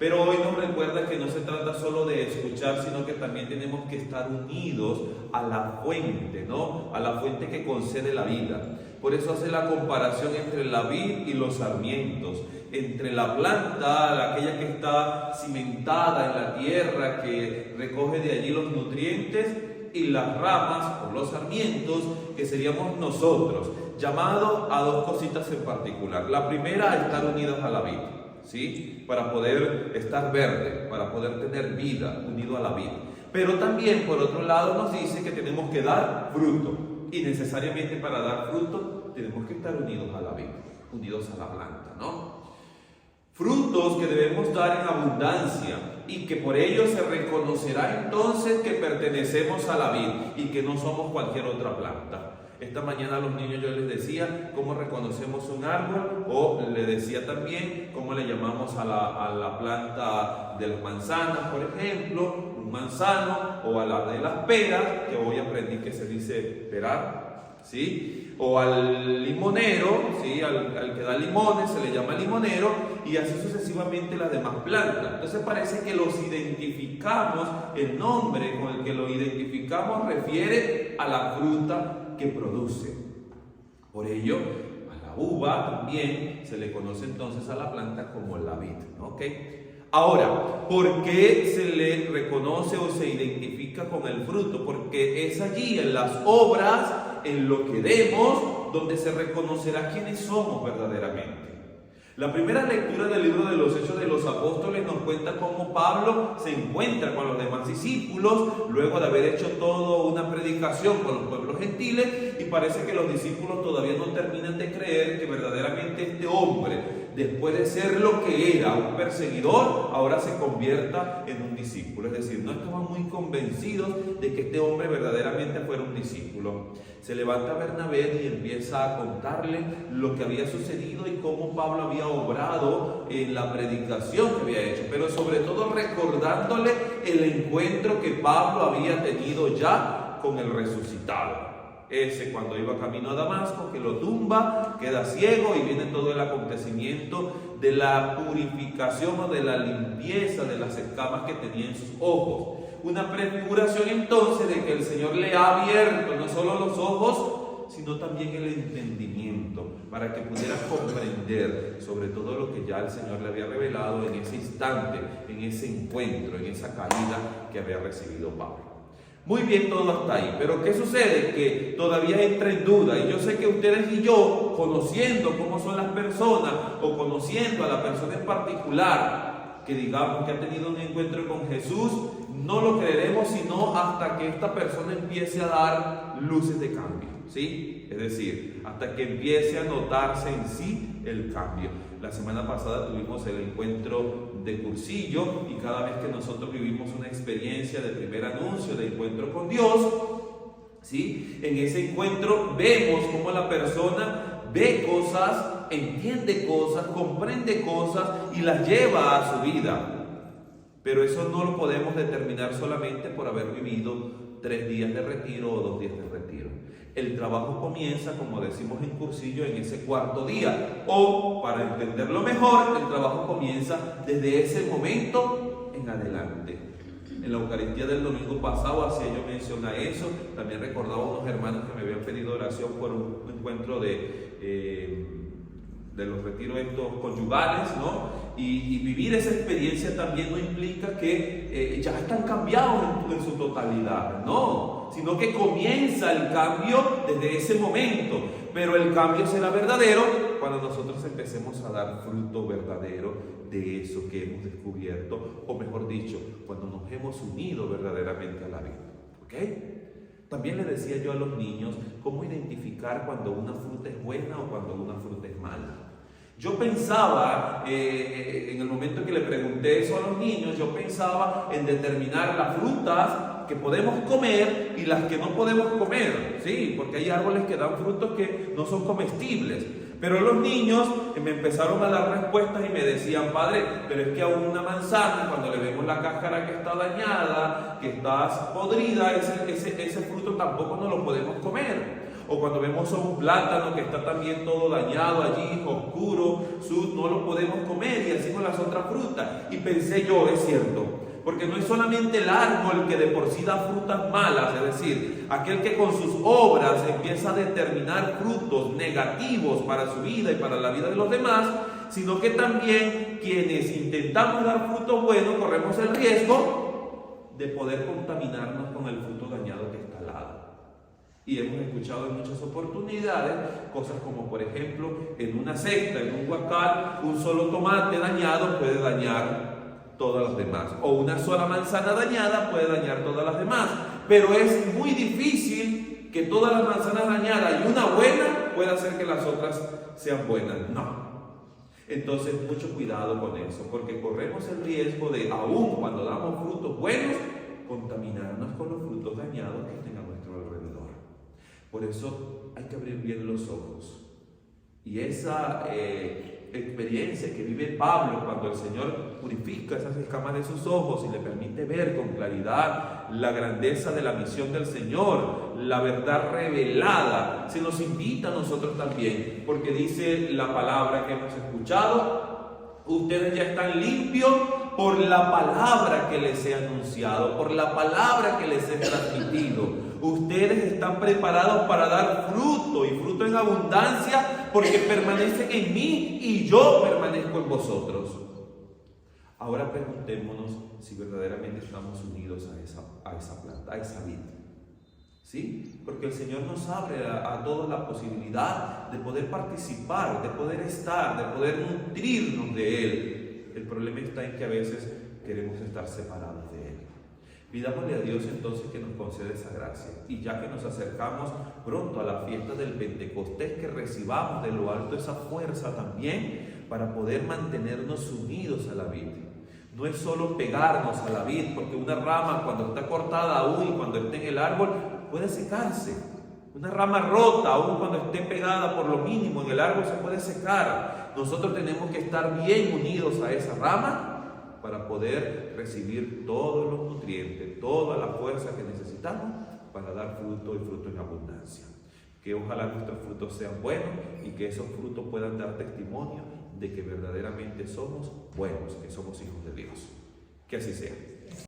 Pero hoy nos recuerda que no se trata solo de escuchar, sino que también tenemos que estar unidos a la fuente, ¿no? A la fuente que concede la vida. Por eso hace la comparación entre la vid y los sarmientos, entre la planta, aquella que está cimentada en la tierra, que recoge de allí los nutrientes, y las ramas o los sarmientos, que seríamos nosotros, llamados a dos cositas en particular. La primera, a estar unidos a la vid, ¿sí? Para poder estar verde, para poder tener vida, unido a la vid. Pero también, por otro lado, nos dice que tenemos que dar fruto. Y necesariamente para dar fruto, tenemos que estar unidos a la vid, unidos a la planta, ¿no? Frutos que debemos dar en abundancia y que por ello se reconocerá entonces que pertenecemos a la vid y que no somos cualquier otra planta. Esta mañana a los niños yo les decía cómo reconocemos un árbol, o le decía también cómo le llamamos a la planta de las manzanas, por ejemplo, un manzano, o a la de las peras, que hoy aprendí que se dice perar, ¿sí? O al limonero, ¿sí? Al que da limones se le llama limonero, y así sucesivamente las demás plantas. Entonces parece que los identificamos, el nombre con el que lo identificamos refiere a la fruta que produce. Por ello, a la uva también se le conoce entonces a la planta como la vid, ¿ok? Ahora, ¿por qué se le reconoce o se identifica con el fruto? Porque es allí, en las obras, en lo que demos, donde se reconocerá quiénes somos verdaderamente. La primera lectura del libro de los Hechos de los Apóstoles nos cuenta cómo Pablo se encuentra con los demás discípulos luego de haber hecho toda una predicación con los pueblos gentiles, y parece que los discípulos todavía no terminan de creer que verdaderamente este hombre, después de ser lo que era, un perseguidor, ahora se convierta en un discípulo. Es decir, no estaban muy convencidos de que este hombre verdaderamente fuera un discípulo. Se levanta Bernabé y empieza a contarle lo que había sucedido y cómo Pablo había obrado en la predicación que había hecho, pero sobre todo recordándole el encuentro que Pablo había tenido ya con el resucitado. Ese cuando iba camino a Damasco, que lo tumba, queda ciego, y viene todo el acontecimiento de la purificación o de la limpieza de las escamas que tenía en sus ojos. Una prefiguración entonces de que el Señor le ha abierto no solo los ojos, sino también el entendimiento, para que pudiera comprender sobre todo lo que ya el Señor le había revelado en ese instante, en ese encuentro, en esa caída que había recibido Pablo. Muy bien, todo hasta ahí, pero ¿qué sucede? Que todavía entra en duda, y yo sé que ustedes y yo, conociendo cómo son las personas, o conociendo a la persona en particular, que digamos que ha tenido un encuentro con Jesús, no lo creeremos sino hasta que esta persona empiece a dar luces de cambio, ¿sí? Es decir, hasta que empiece a notarse en sí el cambio. La semana pasada tuvimos el encuentro de cursillo, y cada vez que nosotros vivimos una experiencia de primer anuncio, de encuentro con Dios, ¿sí? En ese encuentro vemos cómo la persona ve cosas, entiende cosas, comprende cosas y las lleva a su vida. Pero eso no lo podemos determinar solamente por haber vivido 3 días de retiro o 2 días de retiro. El trabajo comienza, como decimos en cursillo, en ese 4.º día. O, para entenderlo mejor, el trabajo comienza desde ese momento en adelante. En la Eucaristía del domingo pasado hacía yo mención a eso. También recordaba a unos hermanos que me habían pedido oración por un encuentro de los retiros estos conyugales, ¿no? Y vivir esa experiencia también no implica que ya están cambiados en su totalidad, no, sino que comienza el cambio desde ese momento, pero el cambio será verdadero cuando nosotros empecemos a dar fruto verdadero de eso que hemos descubierto, o mejor dicho, cuando nos hemos unido verdaderamente a la vida, ¿ok? También le decía yo a los niños cómo identificar cuando una fruta es buena o cuando una fruta es mala. Yo pensaba, en el momento que le pregunté eso a los niños, yo pensaba en determinar las frutas que podemos comer y las que no podemos comer, ¿sí? Porque hay árboles que dan frutos que no son comestibles. Pero los niños me empezaron a dar respuestas y me decían: padre, pero es que a una manzana, cuando le vemos la cáscara que está dañada, que está podrida, ese fruto tampoco no lo podemos comer. O cuando vemos a un plátano que está también todo dañado allí, oscuro, no lo podemos comer, y así con las otras frutas. Y pensé yo, es cierto, porque no es solamente el árbol que de por sí da frutas malas, es decir, aquel que con sus obras empieza a determinar frutos negativos para su vida y para la vida de los demás, sino que también quienes intentamos dar frutos buenos corremos el riesgo de poder contaminarnos con el fruto dañado que está al lado. Y hemos escuchado en muchas oportunidades cosas como, por ejemplo, en una cesta, en un huacal, un solo tomate dañado puede dañar todas las demás, o una sola manzana dañada puede dañar todas las demás, pero es muy difícil que todas las manzanas dañadas y una buena pueda hacer que las otras sean buenas. No. Entonces, mucho cuidado con eso, porque corremos el riesgo de, aún cuando damos frutos buenos, contaminarnos con los frutos dañados que estén a nuestro alrededor. Por eso hay que abrir bien los ojos. Y esa experiencia que vive Pablo cuando el Señor purifica esas escamas de sus ojos y le permite ver con claridad la grandeza de la misión del Señor, la verdad revelada, se nos invita a nosotros también, porque dice la palabra que hemos escuchado: ustedes ya están limpios por la palabra que les he anunciado, por la palabra que les he transmitido. Ustedes están preparados para dar fruto, y fruto en abundancia, porque permanecen en mí y yo permanezco en vosotros. Ahora preguntémonos si verdaderamente estamos unidos a esa planta, a esa vid. ¿Sí? Porque el Señor nos abre a todos la posibilidad de poder participar, de poder estar, de poder nutrirnos de Él. El problema está en que a veces queremos estar separados de Él. Pidámosle a Dios entonces que nos conceda esa gracia, y ya que nos acercamos pronto a la fiesta del Pentecostés, que recibamos de lo alto esa fuerza también para poder mantenernos unidos a la vid. No es solo pegarnos a la vid, porque una rama cuando está cortada aún y cuando esté en el árbol puede secarse. Una rama rota, aún cuando esté pegada por lo mínimo en el árbol, se puede secar. Nosotros tenemos que estar bien unidos a esa rama para poder recibir todos los nutrientes, toda la fuerza que necesitamos para dar fruto, y fruto en abundancia. Que ojalá nuestros frutos sean buenos y que esos frutos puedan dar testimonio de que verdaderamente somos buenos, que somos hijos de Dios. Que así sea.